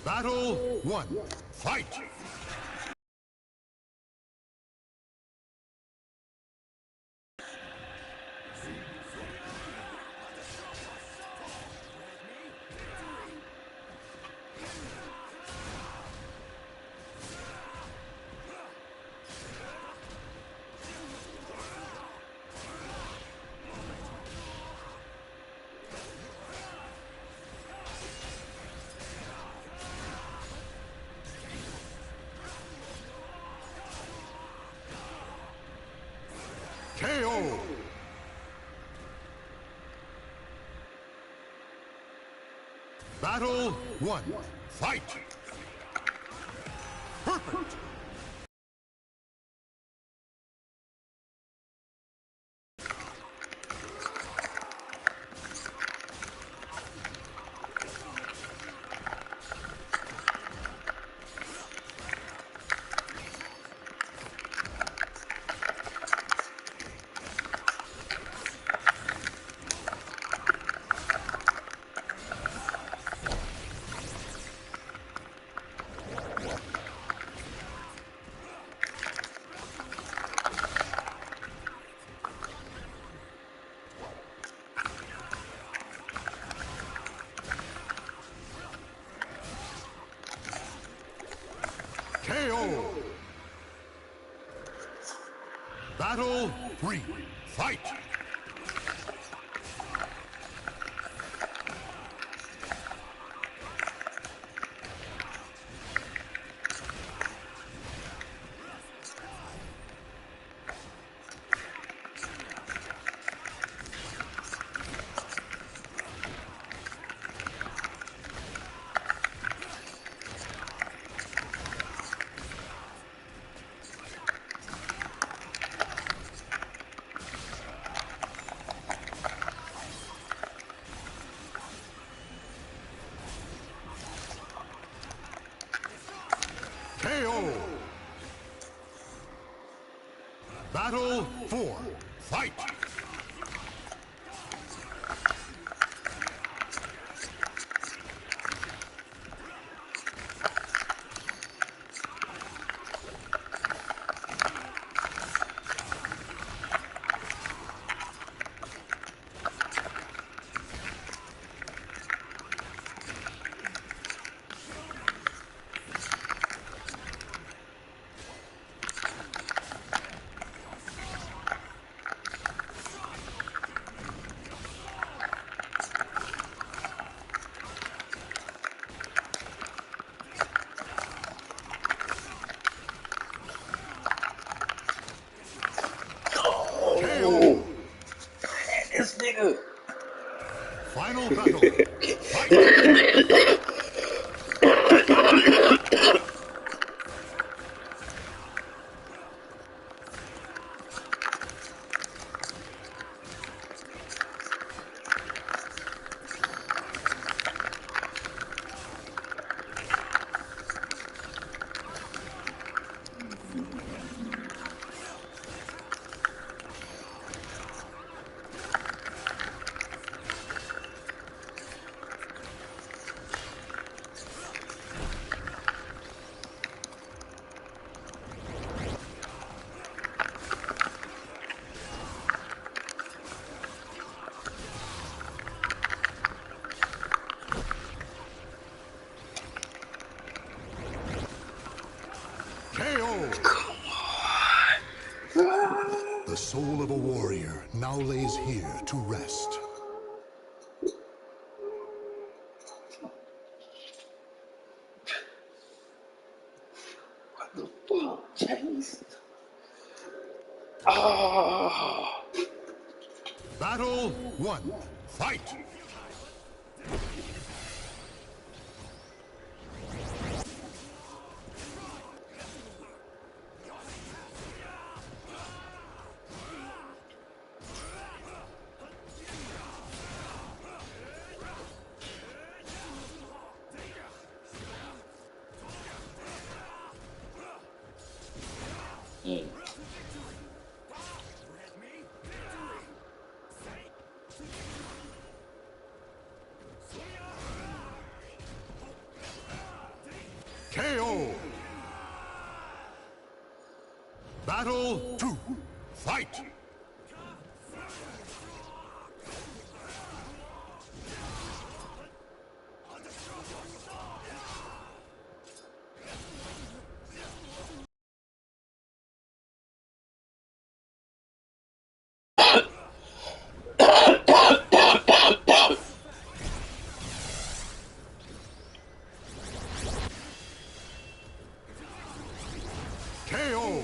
Battle 1. Fight! KO! Battle 1. Fight! Perfect! KO! Battle 3. Fight! KO! Battle 4. Fight! KO! This nigga. Final battle. Fight! KO! Come on. The soul of a warrior now lays here to rest. What the fuck, Chase? Oh. Battle 1. Fight! Battle 2. Fight! KO!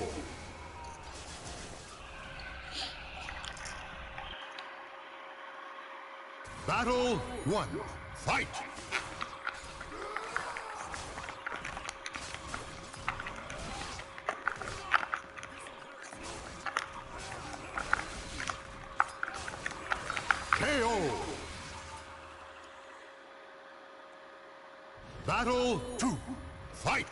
Battle 1. Fight! KO! Battle 2. Fight!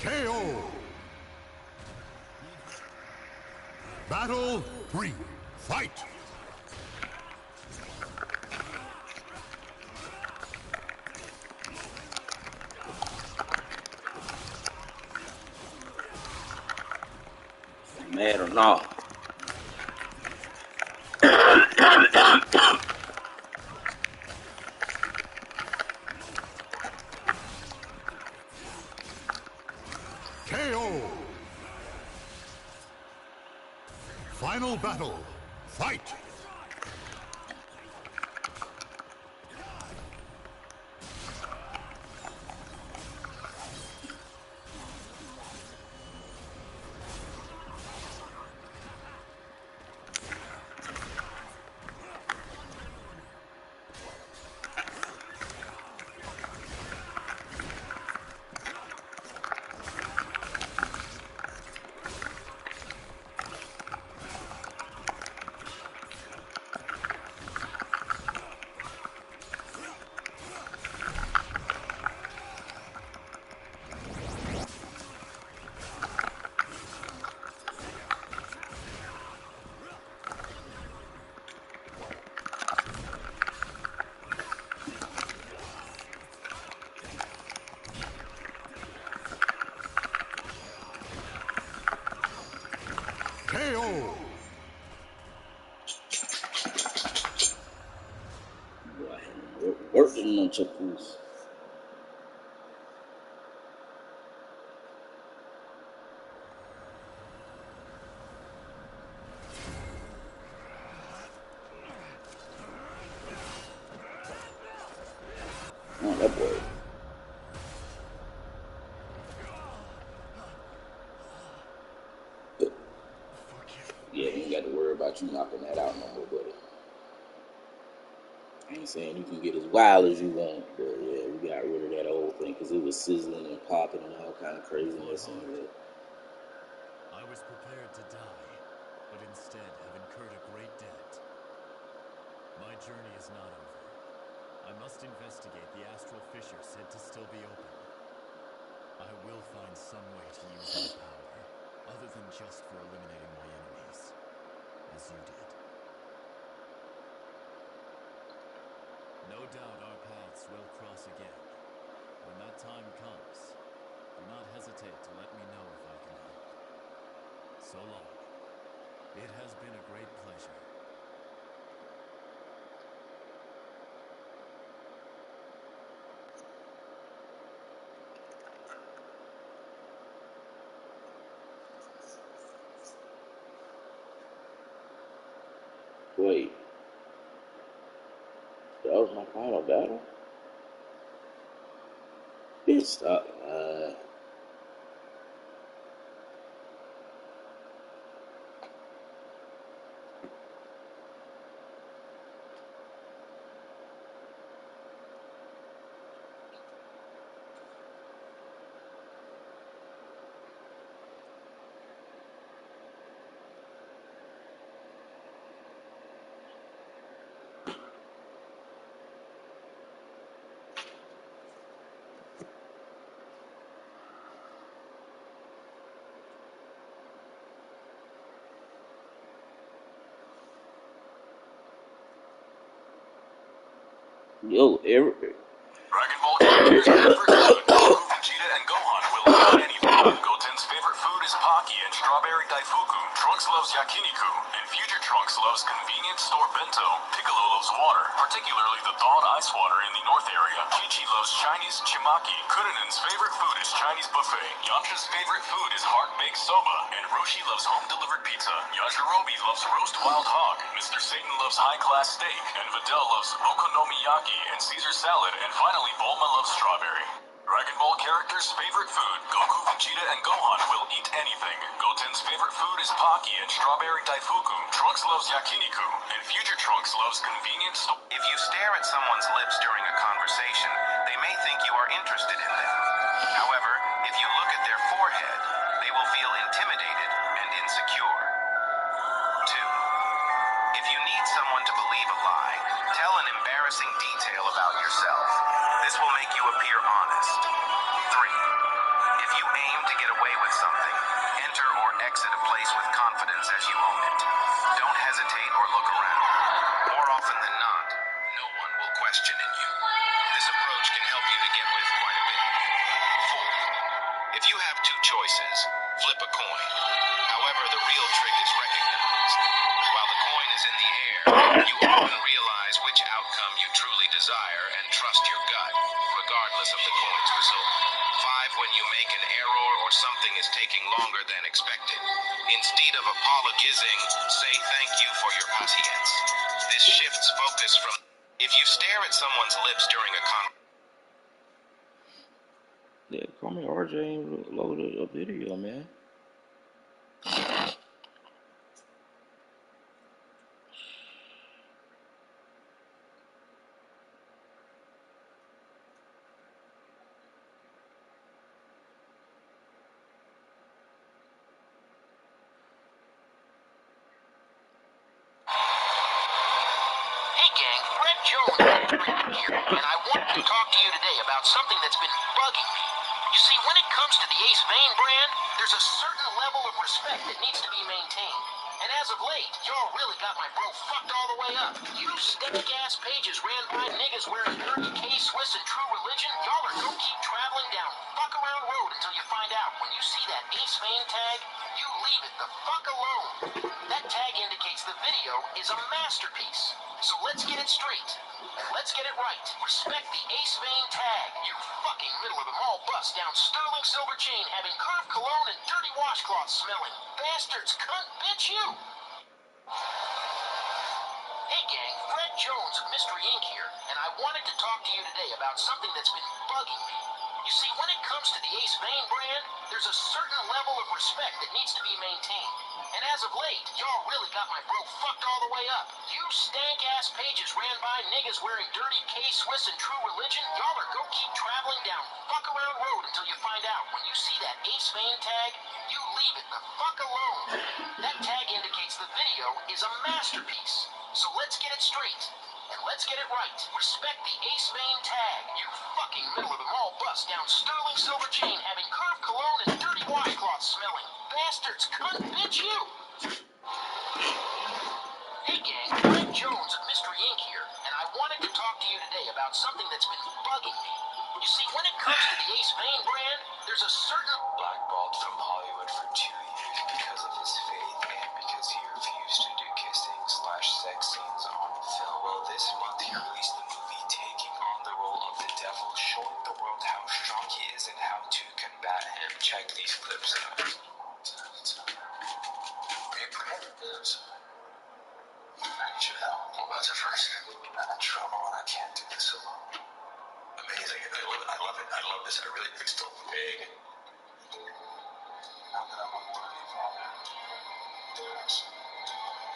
KO! Battle 3. Fight! Mad or not? KO! Final battle. Fight! KO! Working on Chapus. Oh, that boy. Yeah, you ain't got to worry about you knocking that out no more, buddy. I ain't saying you can get as wild as you want, but yeah, we got rid of that old thing because it was sizzling and popping and all kind of craziness in it. I was prepared to die, but instead have incurred a great debt. My journey is not over. I must investigate the astral fissure said to still be open. I will find some way to use my power, other than just for eliminating my enemies, as you did. No doubt our paths will cross again. When that time comes, do not hesitate to let me know if I can help. So long. It has been a great pleasure. Wait, that was my final battle? Bitch, stop. Yo, every. Dragon Ball characters' favorite food. Goku, Vegeta, and Gohan will eat anything. Goten's favorite food is Pocky and strawberry daifuku. Trunks loves yakiniku, and Future Trunks loves convenience store bento. Piccolo loves water, particularly the thawed ice water in the north area. Chi-Chi loves Chinese chimaki. Kuninen's favorite food is Chinese buffet. Yamcha's favorite food is heart-baked soba, and Roshi loves home-delivered pizza. Yajirobe loves roast wild hog. Mr. Satan loves high-class steak, and Videl loves okonomiyaki and Caesar salad, and finally Bulma loves strawberry. Dragon Ball characters' favorite food. Goku, Vegeta, and Gohan will eat anything. Goten's favorite food is Pocky and strawberry daifuku. Trunks loves yakiniku, and Future Trunks loves convenience store. If you stare at someone's lips during a conversation, they may think you are interested in them. However, if you look at their forehead, they will feel intimidated and insecure. 2. If you need someone to believe a lie, tell an embarrassing detail about yourself. This will make you appear honest. 3. If you aim to get away with something, enter or exit a place with confidence as you own it. Don't hesitate or look around. More often than not, no one will question in you. This approach can help you to get with quite a bit. 4. If you have two choices, flip a coin. However, the real trick is recognized. While the coin is in the air, you often realize which outcome you truly desire and trust your gut, regardless of the coin's result. 5. When you make an error or something is taking longer than expected, instead of apologizing, say thank you for your patience. This shifts focus from... If you stare at someone's lips during a conversation, Yeah, call me RJ and loaded a video, man. Hey gang, Fred Jones here, and I wanted to talk to you today about something that's been bugging me. You see, when it comes to the Ace Vane brand, there's a certain level of respect that needs to be maintained. And as of late, y'all really got my bro fucked all the way up. You stank-ass pages ran by niggas wearing dirty K-Swiss and True Religion. Y'all are gonna keep traveling down fuck-around road until you find out. When you see that Ace Vane tag, you leave it the fuck alone. That tag indicates the video is a masterpiece. So let's get it straight. And let's get it right. Respect the Ace Vane tag. You fucking middle of the mall bust down sterling silver chain having curved cologne and dirty washcloth smelling. Bastards, cunt, bitch you! Hey gang, Fred Jones of Mystery Inc. here, and I wanted to talk to you today about something that's been bugging me. You see, when it comes to the Ace Vane brand, there's a certain level of respect that needs to be maintained. And as of late, y'all really got my bro fucked all the way up. You stank-ass pages ran by niggas wearing dirty K-Swiss and True Religion. Y'all are go keep traveling down fuck-around road until you find out. When you see that Ace Vane tag, you leave it the fuck alone. That tag indicates the video is a masterpiece. So let's get it straight. And let's get it right. Respect the Ace Vane tag. You fucking middle of the mall bust down sterling silver chain having curved cologne and dirty washcloth smelling. Bastards, cunt, bitch you! Hey gang, Fred Jones of Mystery Inc. here, and I wanted to talk to you today about something that's been bugging me. You see, when it comes to the Ace Vane brand, there's a certain... Blackballed from Hollywood for 2 years because of his faith and because he refused to do kissing/sex scenes on film. Well, this month he released the movie taking on the role of the devil, showing the world how strong he is and how to combat him. Check these clips out. I need your help. Well, that's a first. I'm in trouble and I can't do this alone. Amazing. I love it. I love this. I really, it's so big. Now that I'm a worthy father,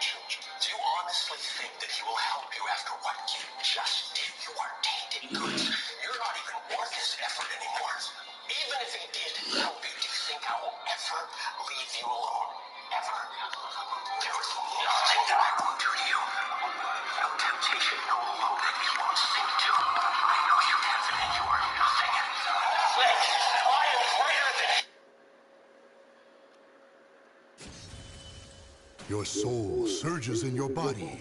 children. Do you honestly think that he will help you after what you just did? You are tainted goods. You're not even worth his effort anymore. Even if he did help you, do you think I will ever leave you alone? Ever? There is nothing that I won't do to you. No temptation, no low that you won't sink to. I know you, Kevin, and you are nothing. Nothing. I am greater than... Your soul surges in your body.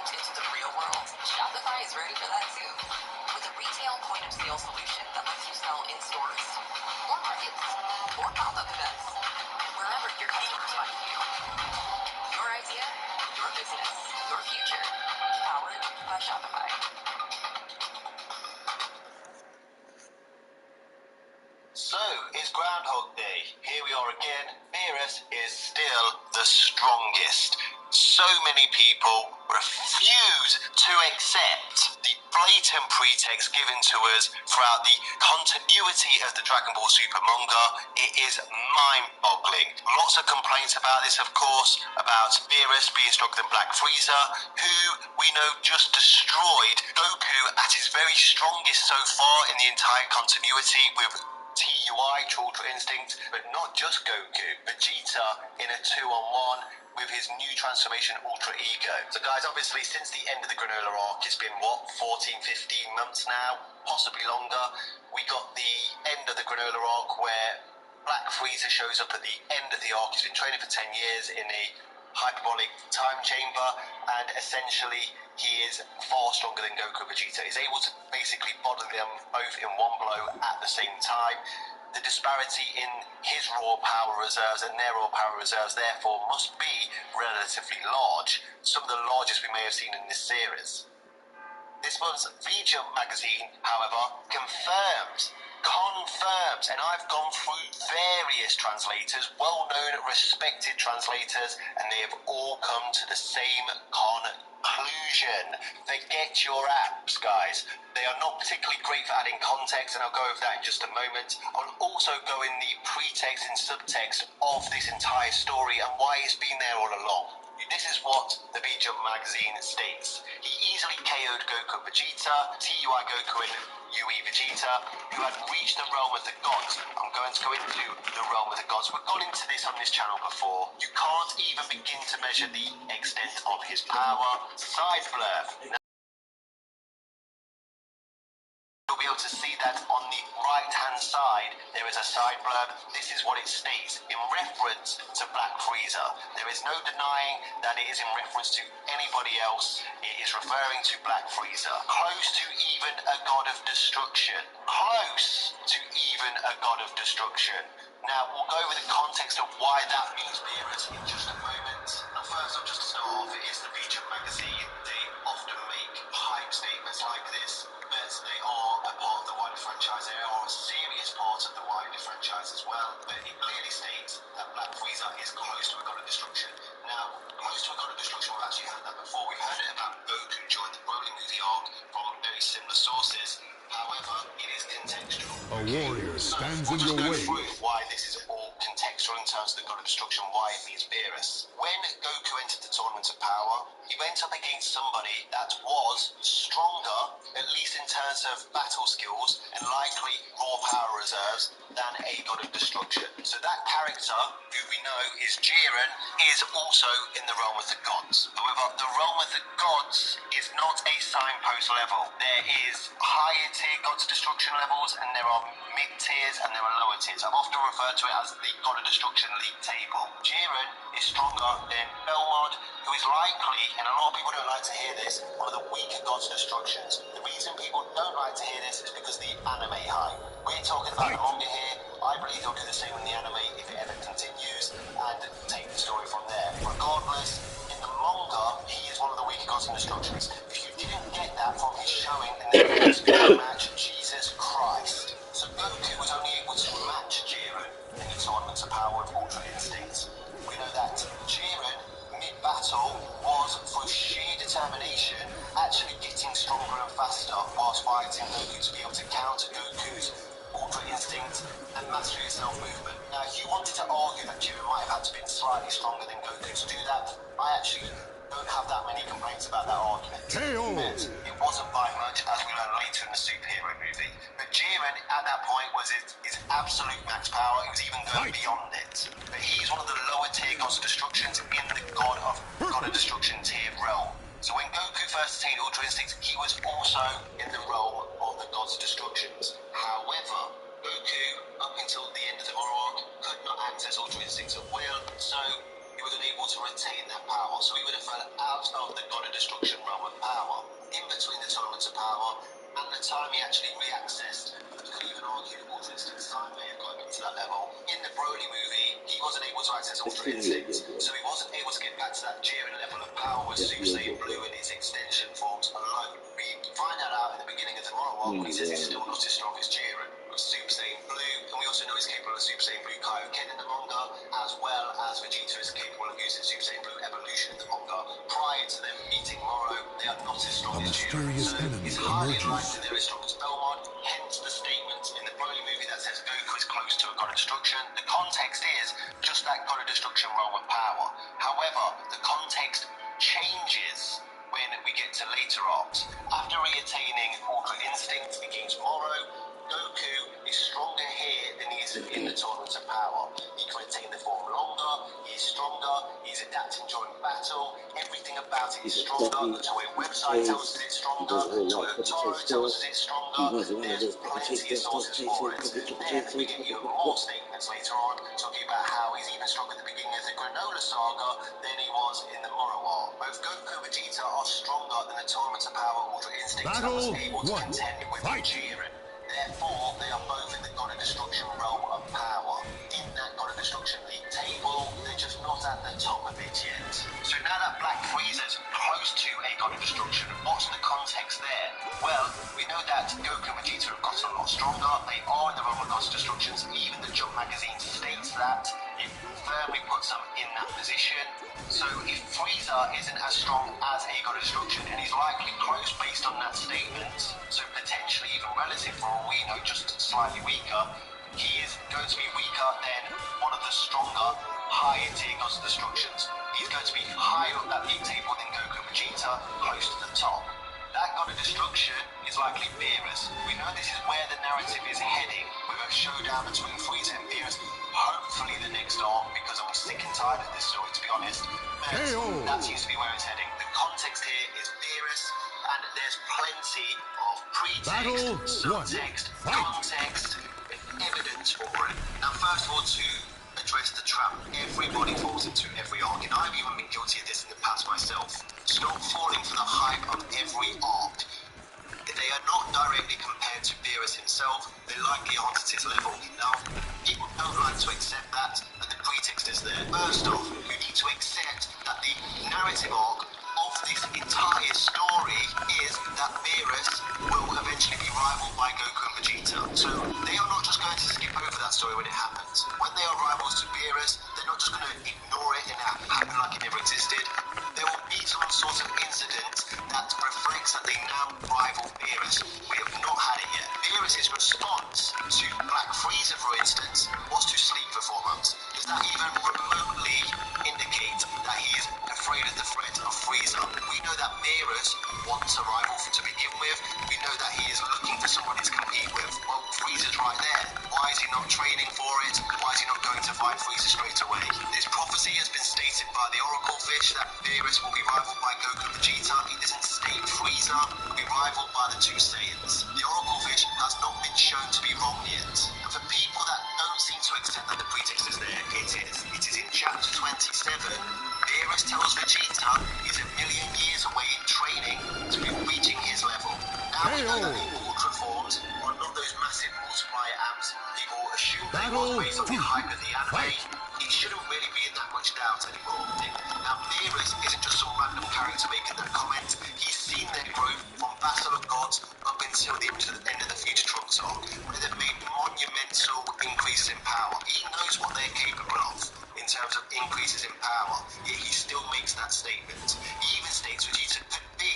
went into the real world, Shopify is ready for that too. With a retail point of sale solution that lets you sell in stores, or markets, or pop-up events, and wherever your customers find you. Your idea, your business, your future. Powered by Shopify. So, it's Groundhog Day. Here we are again. Beerus is still the strongest. So many people refuse to accept the blatant pretext given to us throughout the continuity of the Dragon Ball Super manga. It is mind-boggling. Lots of complaints about this, of course, about Beerus being stronger than Black Frieza, who we know just destroyed Goku at his very strongest so far in the entire continuity with TUI, Ultra Instinct, but not just Goku. Vegeta in a 2-on-1 with his new transformation Ultra Ego. So guys, obviously since the end of the Granola arc, it's been what, 14, 15 months now, possibly longer. We got the end of the Granola arc where Black Frieza shows up at the end of the arc. He's been training for 10 years in a hyperbolic time chamber, and essentially he is far stronger than Goku and Vegeta. He's able to basically body them both in one blow at the same time. The disparity in his raw power reserves and their raw power reserves therefore must be relatively large, some of the largest we may have seen in this series. This month's V-Jump magazine, however, confirms, and I've gone through various translators, well-known, respected translators, and they have all come to the same conclusion. Forget your apps, guys. They are not particularly great for adding context, and I'll go over that in just a moment. I'll also go in the pretext and subtext of this entire story and why it's been there all along. This is what the V-Jump magazine states. He easily KO'd Goku and Vegeta, TUI Goku and UE Vegeta, who had reached the realm of the gods. I'm going to go into the realm of the gods. We've gone into this on this channel before. You can't even begin to measure the extent of his power. Side blurb. You'll be able to see that on the right-hand side, there is a side blurb. This is what it states in reference to Black Frieza. There is no denying that it is in reference to anybody else. It is referring to Black Frieza. Close to even a god of destruction. Close to even a god of destruction. Now, we'll go over the context of why that means Beerus in just a moment. And first, I'll just start off, it is the V-Jump magazine. They often make hype statements like this, but they are a part of the wider franchise. They are a serious part of the wider franchise as well. But it clearly states that Black Frieza is close to a god of destruction. Now, close to a god of destruction, we've actually heard that before. We've heard it about Goku during the Broly movie arc from very similar sources. However, it is contextual. A warrior stands We'll in just your go way. through why this is all contextual in terms of the God of Destruction, why it means Beerus. When Goku entered the Tournament of Power, he went up against somebody that was stronger, at least in terms of battle skills and likely raw power reserves, than a God of Destruction. So that character, who we know is Jiren, is also in the realm of the gods. However, the realm of the gods is not a signpost level. There is higher tier God's Destruction levels, and there are mid tiers and there are lower tiers. I've often referred to it as the God of Destruction League table. Jiren is stronger than Belmod, who is likely, and a lot of people don't like to hear this, one of the weaker God's Destructions. The reason people don't like to hear this is because the anime hype. We're talking about the manga here. I believe they'll do the same in the anime if it ever continues and take the story from there. Regardless, in the manga, he is one of the weaker Gods and Destructions. If you didn't get that from his showing in the first video match, Jesus Christ. So Goku was only able to match Jiren in the Tournament of Power of Ultra Instinct. We know that Jiren, mid-battle, was, through sheer determination, actually getting stronger and faster whilst fighting Goku to be able to counter Goku's Ultra Instinct and mastery of self-movement. Now, if you wanted to argue that Jiren might have had to be slightly stronger than Goku to do that, I actually don't have that many complaints about that argument. But it wasn't by much, as we learn later in the superhero movie. But Jiren, at that point, was his absolute max power. He was even going beyond it. But he's one of the lower tier Gods of Destructions in the God of Destruction tier realm. So when Goku first attained Ultra Instinct, he was also in the realm of the Gods of Destructions. However, Goku, up until the end of the Moro arc, could not access Ultra Instinct at will, so he was unable to retain that power. So he would have fell out of the God of Destruction realm of Power. In between the Tournaments of Power and the time he actually reaccessed, you could even argue Ultra Instinct's time may have got him to that level. In the Broly movie, he wasn't able to access Ultra Instinct, so he wasn't able to get back to that Jiren level of power with Super Saiyan Blue and his extension forms alone. We find that out in the beginning of the Moro arc when he says he's still not as strong as Jiren with Super Saiyan Blue, and we also know he's capable of Super Saiyan Blue Kaioken in the manga, as well as Vegeta is capable of using Super Saiyan Blue Evolution in the manga. Prior to them meeting Moro, they are not as strong A as Jiren. mysterious So enemy it's highly emerges. unlikely they're as strong as Belmont, hence the statement in the Broly movie that says Goku is close to a God of Destruction. The context is just that God of Destruction realm of power. However, the context changes when we get to later arcs. After re-attaining Ultra Instinct against Moro, Goku is stronger here than he is in the Tournaments of Power. He can retain the form longer, he's stronger, he's adapting during battle, everything about it is stronger. The Toei website tells us it's stronger, Toyotaro tells us it's stronger, there's plenty of sources for it. Then we get even more statements later on, talking about how he's even stronger at the beginning of the Granola Saga than he was in the Moro arc. Both Goku and Vegeta are stronger than the Tournaments of Power Ultra Instinct that was able to contend with Jiren. Therefore, they are both in the God of Destruction realm of power. In that God of Destruction League table, they're just not at the top of it yet. So now that Black Frieza's close to a God of Destruction, what's the context there? Well, we know that Goku and Vegeta have gotten a lot stronger. They are in the realm of Gods of Destructions. Even the Jump magazine states that. It firmly puts them in that position. So if Frieza isn't as strong as a God of Destruction, and he's likely close based on that statement, so potentially even relative for all we know, just slightly weaker, he is going to be weaker than one of the stronger, higher tier Gods of Destructions. He's going to be higher up that league table than Goku and Vegeta, close to the top. That God of Destruction is likely Beerus. We know this is where the narrative is heading, with a showdown between Frieza and Beerus. Hopefully the next arc, because I'm sick and tired of this story, to be honest. But that seems to be where it's heading. The context here is Beerus, and there's plenty of pretext, subtext, context, and evidence for it. Now, first of all, to address the trap everybody falls into every arc, and I've even been guilty of this in the past myself. Stop falling for the hype of every arc. If they are not directly compared to Beerus himself, they likely aren't at his level. Now, people don't like to accept that, and the pretext is there. First off, you need to accept that the narrative arc of this entire story is that Beerus will eventually be rivaled by Goku and Vegeta. So they are not just going to skip over that story when it happens. When they are rivals to Beerus, they're not just going to ignore it and happen like it never existed. There will be some sort of incident that reflects that they now rival Beerus. We have not had it yet. Beerus' response to Black Frieza, for instance, was to sleep for 4 months. Does that even remotely indicate that he is afraid of the threat of Frieza? We know that Beerus wants a rival to begin with. We know that he is looking for somebody to compete with. Well, Frieza's right there. Why is he not training for it? Why is he not going to fight Frieza straight away? This prophecy has been stated by the Oracle Fish that Beerus will be rivaled by Goku and Vegeta. It doesn't state Frieza will be rivaled by the two Saiyans. The Oracle Fish has not been shown to be wrong yet. And for people that don't seem to accept that the pretext is there, it is. It is in chapter 27. Beerus tells Vegeta he's a million years away in training to be reaching his level. Now we know that the Ultra forms are not those massive multiplier amps people assume they was based on the hype of the anime. It shouldn't really be in that much doubt anymore. Now Beerus isn't just some random character making that comment. He's seen their growth from Battle of Gods up until the end of the Future Trunks arc, where they've made monumental increases in power. He knows what they're capable of in terms of increases in power, yet he still makes that statement. He even states Vegeta could be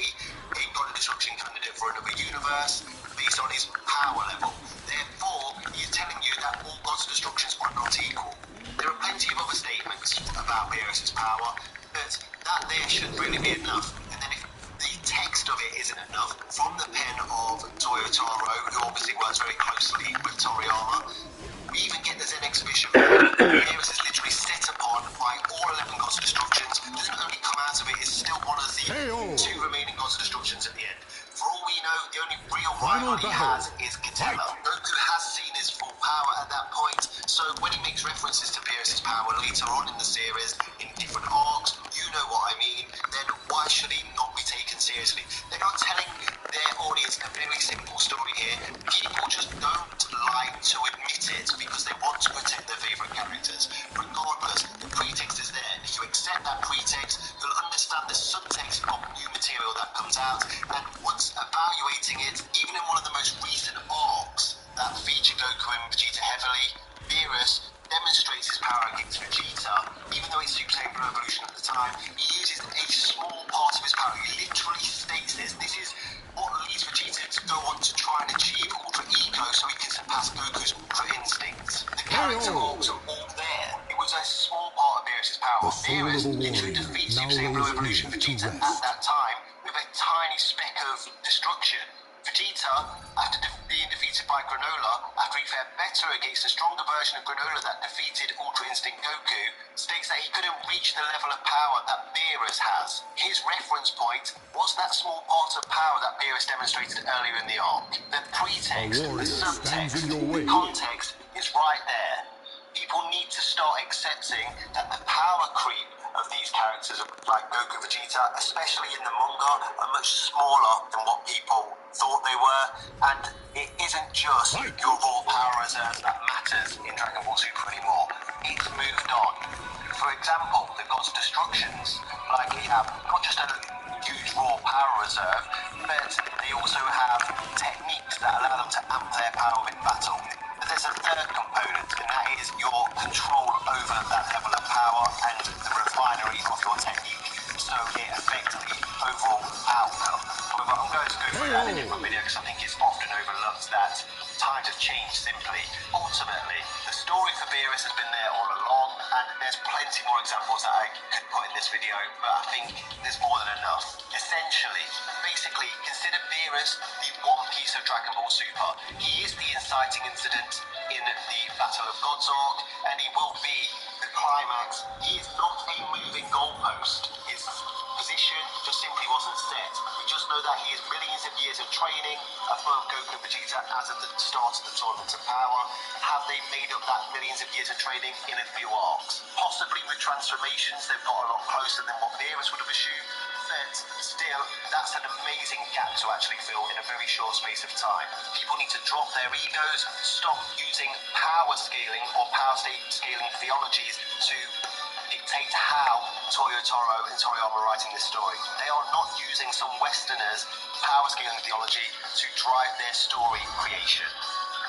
a God of Destruction candidate for another universe based on his power level. Therefore, he is telling you that all Gods of Destructions are not equal. There are plenty of other statements about Beerus' power, but that there should really be enough. And then if the text of it isn't enough, from the pen of Toyotaro, who obviously works very closely with Toriyama, we even get the Zen exhibition where Beerus is literally set upon by all 11 Gods of Destructions. Doesn't only come out of it, is still one of the two remaining Gods of Destructions at the end. For all we know, the only real rival he has is Gatella. Goku has seen his full power at that point, so when he makes references to Beerus' power later on in the series, in different arcs, you know what I mean, then why should he not be taken seriously? seriously. They're not telling their audience a very simple story here. People just don't like to admit it because they want to protect their favourite characters. Regardless, the pretext is there. If you accept that pretext, you'll understand the subtext of new material that comes out. And once evaluating it, even in one of the most recent arcs that feature Goku and Vegeta heavily, Beerus demonstrates his power against Vegeta. Even though he's Super Saiyan Blue Evolution at the time, he uses a small part of his power. He literally states this. This is what leads Vegeta to go on to try and achieve Ultra Ego so he can surpass Goku's Ultra Instincts. The character arcs are all there. It was a small part of Beerus' power. Beerus literally defeats Super Saiyan Blue Evolution Vegeta at that time with a tiny speck of destruction. Vegeta, after being defeated by Granola, after he fared better against a stronger version of Granola that defeated Ultra Instinct Goku, states that he couldn't reach the level of power that Beerus has. His reference point was that small part of power that Beerus demonstrated earlier in the arc. The pretext, the subtext, the context is right there. People need to start accepting that the power creep of these characters like Goku, Vegeta, especially in the manga, are much smaller than what people thought they were, and it isn't just your raw power reserves that matters in Dragon Ball Super anymore. It's moved on. For example, the Gods of Destructions likely have not just a huge raw power reserve, but they also have techniques that allow them to amp their power in battle. But there's a third component, and that is your control over that level of power and the refinery of your technique, so it affects the overall outcome. However, I'm going to go through that in a different video because I think it's often overlooked that times have changed simply. Ultimately, the story for Beerus has been there all along, and there's plenty more examples that I could put in this video, but I think there's more than enough. Essentially, basically, consider Beerus the one piece of Dragon Ball Super. He is the inciting incident in the Battle of Gods arc, and he will be the climax. He is not a moving goalpost. His position just simply wasn't set. We just know that he is millions of years of training above Goku and Vegeta as of the start of the Tournament of Power. Have they made up that millions of years of training in a few arcs? Possibly with transformations, they've got a lot closer than what Beerus would have assumed. But still, that's an amazing gap to actually fill in a very short space of time. People need to drop their egos, stop using power scaling or power state scaling theologies to dictate how Toyotaro and Toriyama are writing this story. They are not using some Westerners' power scaling theology to drive their story creation.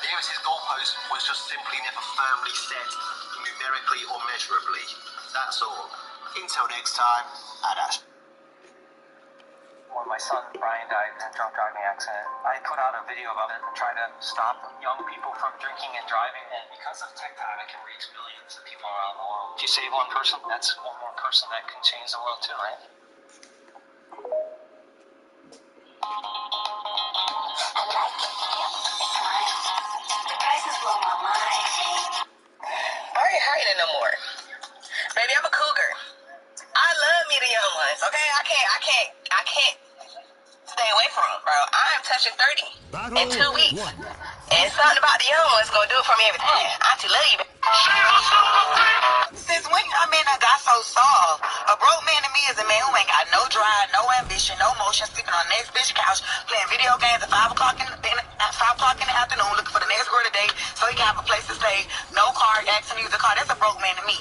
Beerus' goalpost was just simply never firmly set numerically or measurably. That's all. Until next time, Adash. When my son Brian died in a drunk driving accident, I put out a video about it and tried to stop young people from drinking and driving. And because of TikTok, it can reach millions of people around the world. If you save one person, that's one more person that can change the world too, right? The prices blow my mind. I ain't hiding it no more. Baby, I'm a cougar. I love me the young ones, okay? I can't stay away from them, bro. I'm touching 30 in 2 weeks. And something about the young ones gonna do it for me every time. Auntie love you, baby. Since when y'all men I got so soft? A broke man to me is a man who ain't got no drive, no ambition, no motion, sleeping on the next bitch couch, playing video games at 5 o'clock in the afternoon, looking for the next girl today so he can have a place to stay. No car, asking to use a car. That's a broke man to me.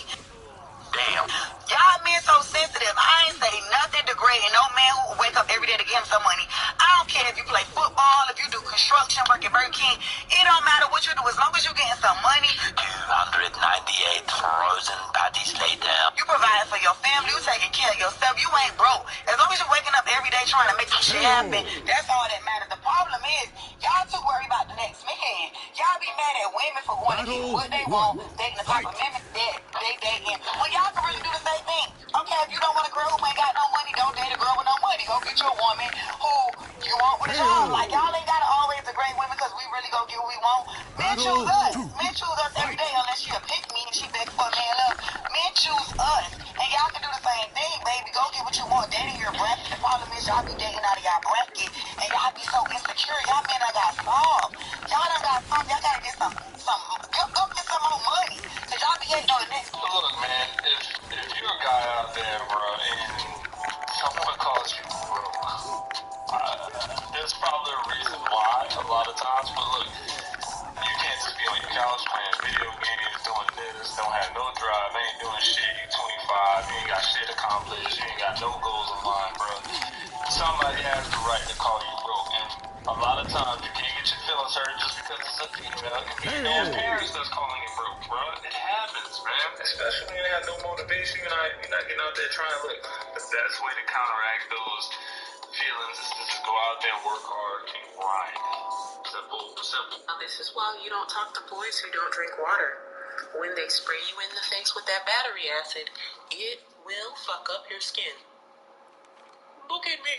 Damn. Y'all men so sensitive. I ain't say nothing degrading. No man who wake up every day to get him some money. I don't care if you play football, if you do construction, work at Burger King. It don't matter what you do as long as you getting some money. 298 frozen patties laid down. You provide for your family. You taking care of yourself. You ain't broke. As long as you're waking up every day trying to make some shit happen, that's all that matters. The problem is, y'all too worried about the next man. Y'all be mad at women for wanting to get what they want, dating the type of men that they dating. Well, y'all can really do the same thing. Okay, if you don't want a girl who ain't got no money, don't date a girl with no money. Go get you a woman who you want with a job. Like, y'all ain't gotta always agree women because we really go get what we want. Men choose us. Men choose us every day unless she a pick me and she beg for a man love. Men choose us. And y'all can do the same thing, baby. Go get what you want. Dating your bracket. The problem is y'all be dating out of y'all bracket and y'all be so insecure. Y'all men done got soft. Y'all done got soft. Y'all gotta get some go get some more money. Cause y'all be hating on the next. Look, man, if you're a guy out there, bro, and someone calls you broke, got no goals in mind, bro. Somebody has the right to call you broke, and a lot of times you can't get your feelings hurt just because it's a female. It can be your parents that's calling you broke, bro. It happens, man. Especially when you have no motivation, you're not getting out there trying to look. The best way to counteract those feelings is to just go out there, work hard, and grind. Simple. This is why you don't talk to boys who don't drink water. When they spray you in the face with that battery acid, it will fuck up your skin. Look at me.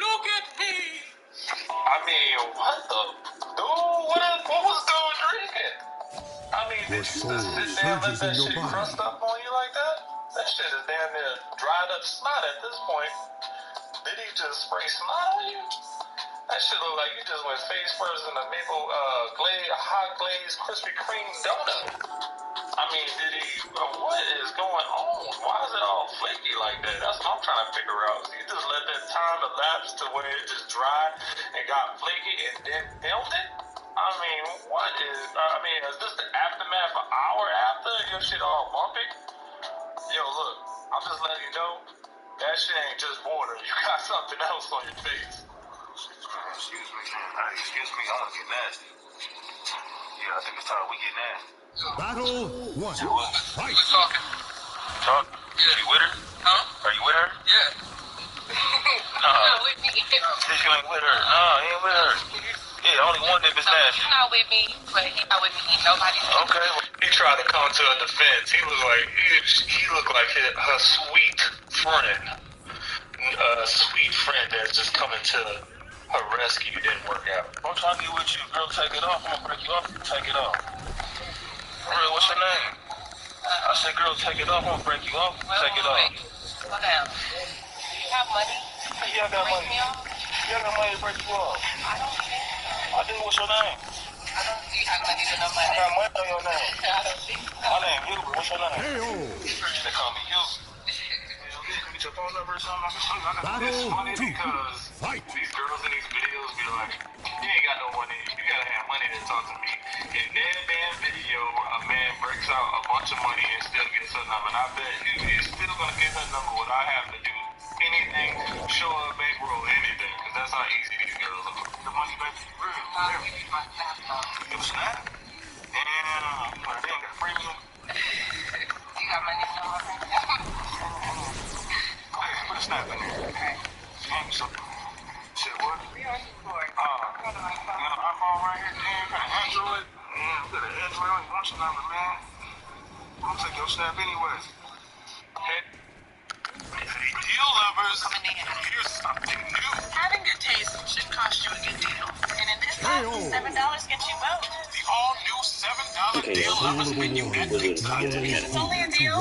Look at me. I mean, what the? Dude, what was dude drinking? I mean, did you just sit there and let that shit crust up on you like that? That shit is damn near dried up snot at this point. Did he just spray snot on you? That shit look like you just went face first in a maple hot glazed Krispy Kreme donut. I mean, what is going on? Why is it all flaky like that? That's what I'm trying to figure out. You just let that time elapse to where it just dried and got flaky and then melted? Is this the aftermath an hour after your shit all bumpy? Yo, look, I'm just letting you know, that shit ain't just water. You got something else on your face. Excuse me, man. Excuse me, I want to get nasty. Yeah, I think it's time we get nasty. Battle 1. Fight. Who's talking? Talk? Yeah. You with her? Huh? Are you with her? Yeah. Not with me. You ain't with her. No, he ain't with her. Yeah, only one if it's nasty. He's not with me, but he's not with me. Nobody's with me. Okay. He tried to come to a defense. He looked like her sweet friend. Sweet friend that's just coming to her rescue. Didn't work out. I'm trying to get with you, girl. Take it off. I'm gonna break you off. Take it off. Girl, what's your name? I said, girl, take it off. I'm gonna break you off. Take it off. Slow down. You have money? Yeah, I got money. You got money to break you off. I don't think so. I do. What's your name? I don't see how money to no money. I got money on your name. I don't think so. My name Hubert. What's your name? Hey-oh. They call me Hubert. Get your phone number or something. I can show you. I got this money because these girls in these videos be like, you ain't got no money. You gotta have money to talk to me. In that damn video, a man breaks out a bunch of money and still gets her number. And I bet he's still gonna get her number without having to do anything, show her a bankroll, anything. Because that's how easy these girls are. The money back to you real. It was snap. And they ain't got premium. You got money to no money? Put a snap in there. Okay. Shit, what? We on support. You got an iPhone right here, damn. You got an Android? Yeah, you got an Android on your lunch number, man. I'm gonna take your snap anyway. Hey, deal lovers, here's something new. Having good taste should cost you a good deal. And in this box, $7 gets you both. The all-new $7 Okay, deal lovers we'll menu at get into it in a minute. It's only a deal.